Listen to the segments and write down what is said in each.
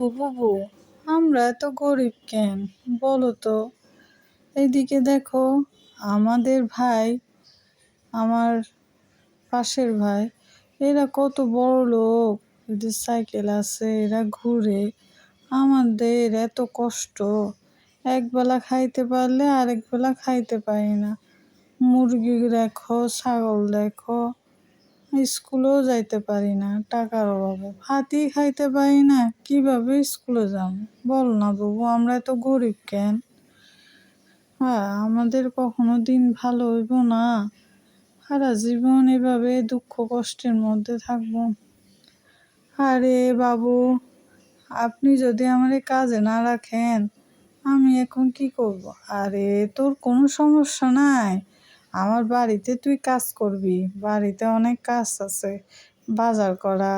বুবু, আমরা এত গরিব কেন বলো তো? এইদিকে দেখো, আমাদের ভাই, আমার পাশের ভাই, এরা কত বড় লোক, এদের সাইকেল আছে, এরা ঘুরে। আমাদের এত কষ্ট, একবেলা খাইতে পারলে আরেক বেলা খাইতে পারি না। মুরগি দেখো, ছাগল দেখো, স্কুলেও যাইতে পারি না টাকার অভাবে, ভাতই খাইতে পারি না, কিভাবে স্কুলে যাব? বল না বাবু, আমরা এত গরিব কেন? হ্যাঁ, আমাদের কখনো দিন ভালো হইব না? সারা জীবন এভাবে দুঃখ কষ্টের মধ্যে থাকবো? আরে বাবু, আপনি যদি আমার কাজে না রাখেন, আমি এখন কি করব? আরে তোর কোনো সমস্যা নাই, আমার বাড়িতে তুই কাজ করবি, বাড়িতে অনেক কাজ আছে, বাজার করা,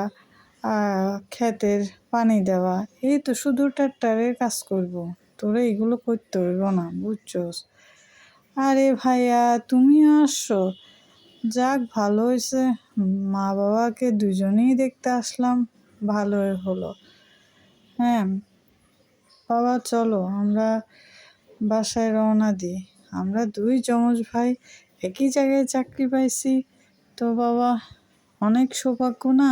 ক্ষেতের পানি দেওয়া, এই তো শুধু ট্রাক্টরের কাজ করব, তোরা এগুলো করতে হইব না, বুঝছস? আরে ভাইয়া, তুমিও আসছো, যাক ভালো হয়েছে, মা বাবাকে দুজনেই দেখতে আসলাম, ভালোই হলো। হ্যাঁ বাবা, চলো আমরা বাসায় রওনা দিই। আমরা দুই যমজ ভাই একই জায়গায় চাকরি পাইছি, তো বাবা অনেক সৌভাগ্য না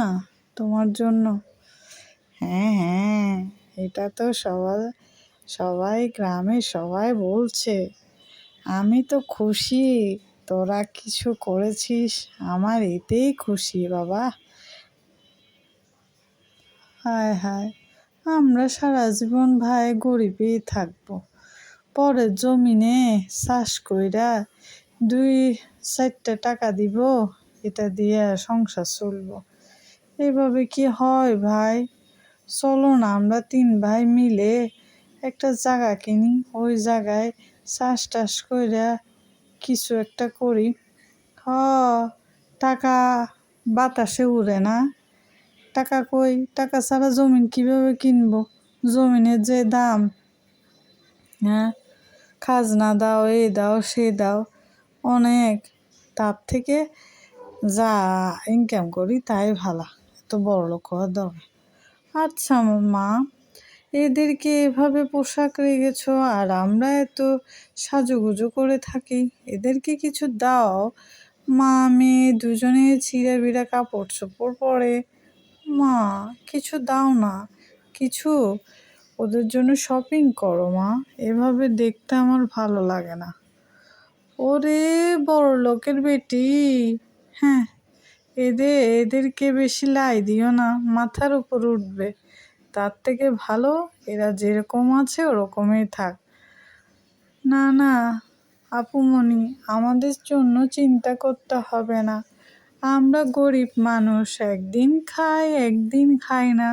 তোমার জন্য? হ্যাঁ হ্যাঁ, এটা তো সবাই গ্রামে সবাই বলছে। আমি তো খুশি, তোরা কিছু করেছিস, আমার এতেই খুশি বাবা। হায় হায়, আমরা সারা জীবন ভাই গরিবেই থাকবো, পরের জমিনে চাষ কইরা 2-4টা টাকা দিব, এটা দিয়ে সংসার চলবো? এইভাবে কি হয় ভাই? চলো না, আমরা 3 ভাই মিলে একটা জায়গা কিনি, ওই জায়গায় চাষ টাস কইরা কিছু একটা করি। হ, টাকা বাতাসে উড়ে না, টাকা কই? টাকা ছাড়া জমিন কিভাবে কিনবো? জমিনের যে দাম, হ্যাঁ, খাজনা দাও, এই দাও, সে দাও, অনেক। তার থেকে যা ইনকাম করি তাই ভালো, এত বড় লোক হওয়ার দরকার। আচ্ছা মা, এদেরকে এভাবে পোশাক রেখেছ আর আমরা এত সাজুগুজু করে থাকি, এদেরকে কিছু দাও। মা মেয়ে দুজনে ছিঁড়া বিড়া কাপড় চোপড় পরে, মা কিছু দাও না, কিছু ওদের জন্য শপিং করো মা, এভাবে দেখতে আমার ভালো লাগে না। ওরে বড় লোকের বেটি, হ্যাঁ, এদেরকে বেশি লাই দিও না, মাথার উপর উঠবে। তার থেকে ভালো এরা যেরকম আছে ওরকমই থাক। না না আপুমনি, আমাদের জন্য চিন্তা করতে হবে না, আমরা গরিব মানুষ, একদিন খাই একদিন খাই না,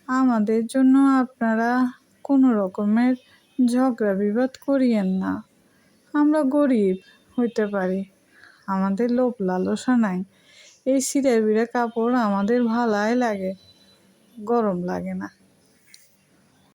আমাদের জন্য আপনারা কোনো রকমের ঝগড়া বিবাদ করিয়েন না। আমরা গরিব হইতে পারি, আমাদের লোভ লালসা নাই, এই ছিঁড়া বিড়া কাপড় আমাদের ভালাই লাগে, গরম লাগে না।